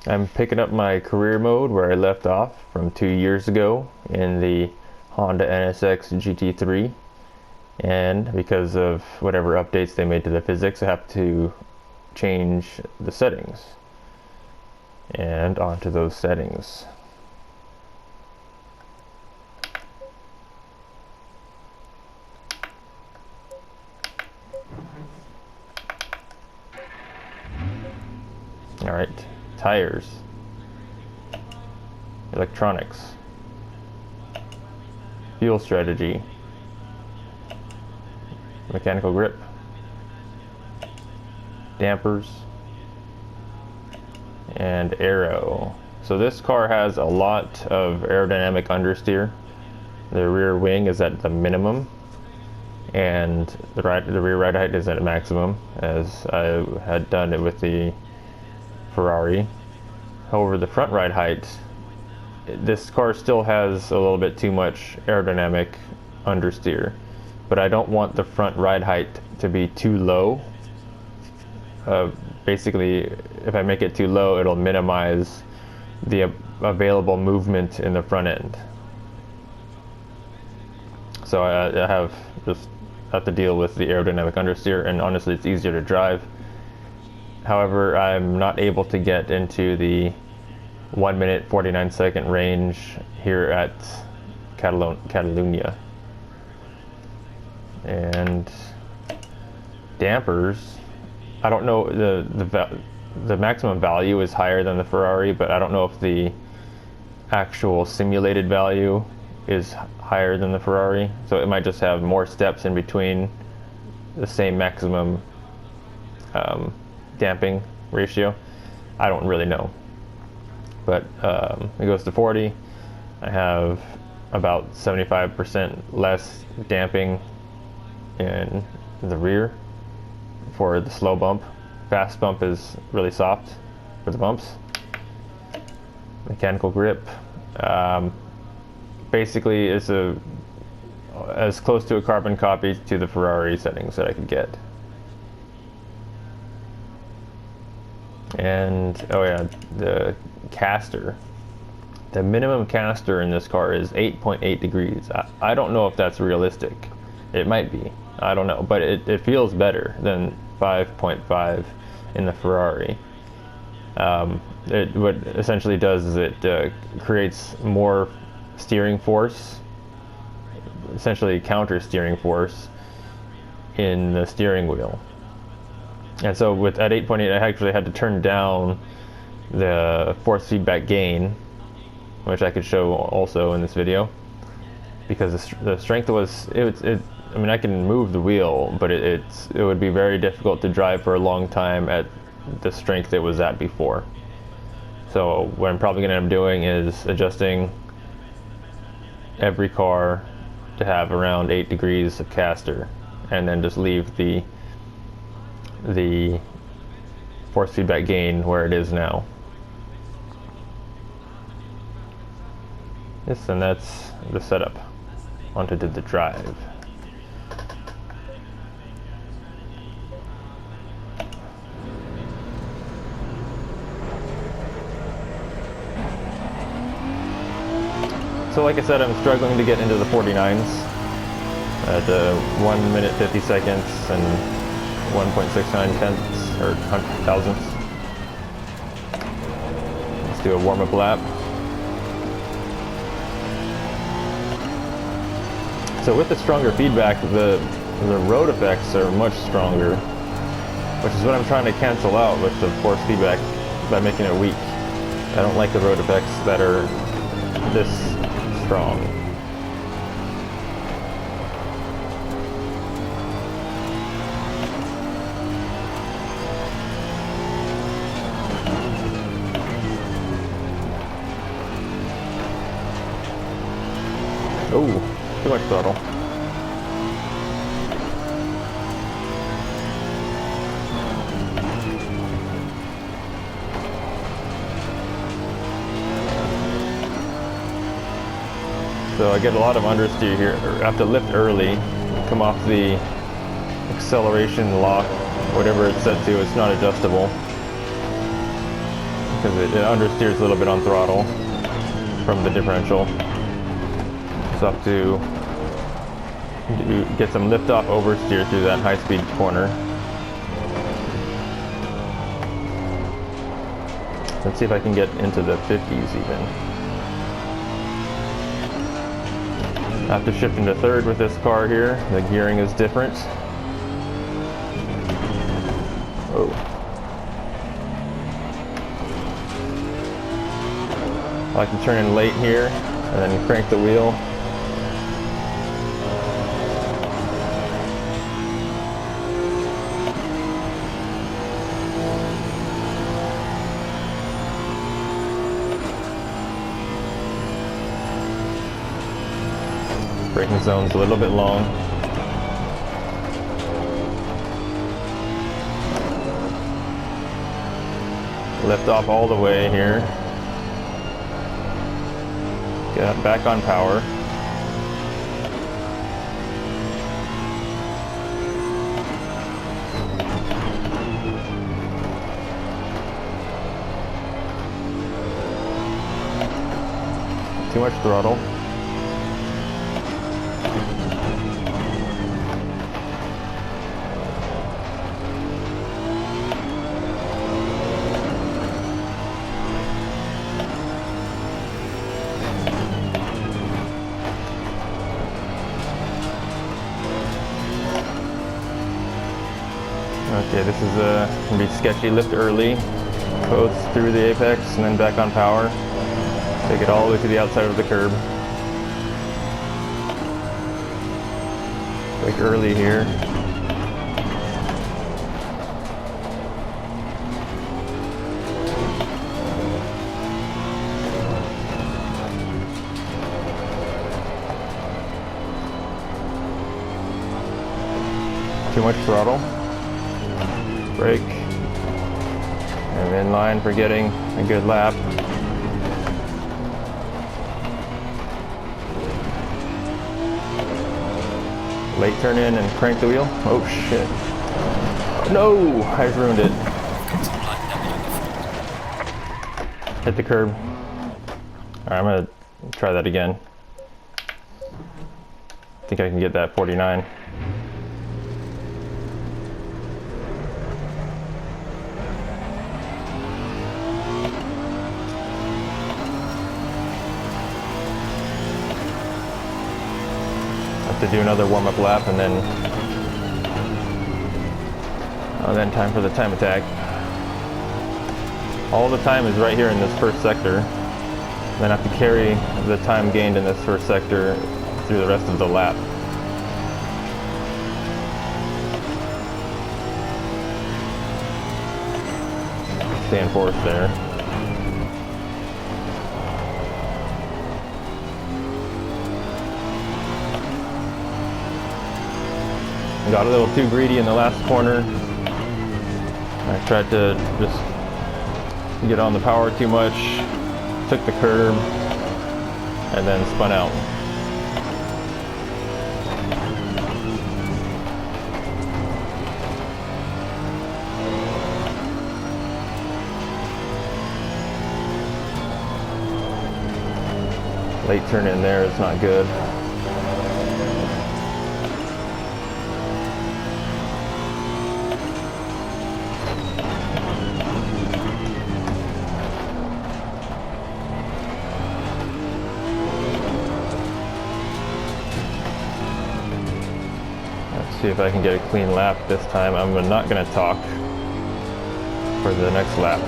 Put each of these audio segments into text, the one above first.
I'm picking up my career mode where I left off from 2 years ago in the Honda NSX GT3, and because of whatever updates they made to the physics, I have to change the settings. And onto those settings. Alright, tires, electronics, fuel strategy, mechanical grip, dampers, and aero. So this car has a lot of aerodynamic understeer. The rear wing is at the minimum, and the rear ride height is at maximum, as I had done it with the Ferrari. However, the front ride height, this car still has a little bit too much aerodynamic understeer, but I don't want the front ride height to be too low. Basically, if I make it too low, it'll minimize the available movement in the front end. So I have to deal with the aerodynamic understeer, and honestly, it's easier to drive. However, I'm not able to get into the 1 minute 49 second range here at Catalunya. And dampers, I don't know, the maximum value is higher than the Ferrari, but I don't know if the actual simulated value is higher than the Ferrari. So it might just have more steps in between the same maximum damping ratio. I don't really know, but it goes to 40. I have about 75% less damping in the rear for the slow bump. Fast bump is really soft for the bumps. Mechanical grip, basically is as close to a carbon copy to the Ferrari settings that I could get. And oh yeah, the caster. The minimum caster in this car is 8.8 degrees. I don't know if that's realistic. It might be. I don't know, but it feels better than 5.5 in the Ferrari. What essentially does is it creates more steering force, essentially counter steering force in the steering wheel. And so at 8.8, I actually had to turn down the force feedback gain, which I could show also in this video, because the strength was, I mean, I can move the wheel, but it would be very difficult to drive for a long time at the strength it was at before. So what I'm probably going to end up doing is adjusting every car to have around 8 degrees of caster, and then just leave the force feedback gain where it is now. Yes, and that's the setup. Onto the drive. So like I said, I'm struggling to get into the 49s at 1 minute 50 seconds and 1.69 tenths or thousandths. Let's do a warm-up lap. So with the stronger feedback, the road effects are much stronger, which is what I'm trying to cancel out with the force feedback by making it weak. I don't like the road effects that are this strong. Oh, too much throttle. So I get a lot of understeer here. I have to lift early, come off the acceleration lock, whatever it's set to, it's not adjustable. because it understeers a little bit on throttle from the differential. So I have to get some lift off oversteer through that high-speed corner. Let's see if I can get into the 50s even. I have to shift into third with this car here. The gearing is different. Oh. I can turn in late here and then crank the wheel. Braking zone's a little bit long. Lift off all the way here. Get back on power. Too much throttle. Okay, this is gonna be sketchy. Lift early, both through the apex and then back on power. Take it all the way to the outside of the curb. Brake early here. Too much throttle. Brake. I'm in line for getting a good lap. Late turn in and crank the wheel. Oh shit. No! I ruined it. Hit the curb. Alright, I'm gonna try that again. I think I can get that 49. To do another warm-up lap and then time for the time attack. All the time is right here in this first sector. Then I have to carry the time gained in this first sector through the rest of the lap. Stay in fourth there. Got a little too greedy in the last corner. I tried to just get on the power too much, took the curb, and then spun out. Late turn in there, it's not good. See if I can get a clean lap this time. I'm not going to talk for the next lap.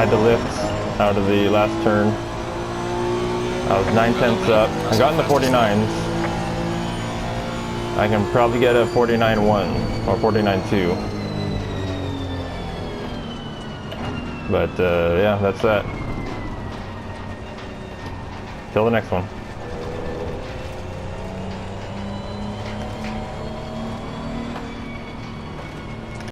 had to lift out of the last turn. I was 9/10 up. I got in the 49s. I can probably get a 49.1 or 49.2. But yeah, that's that. Till the next one.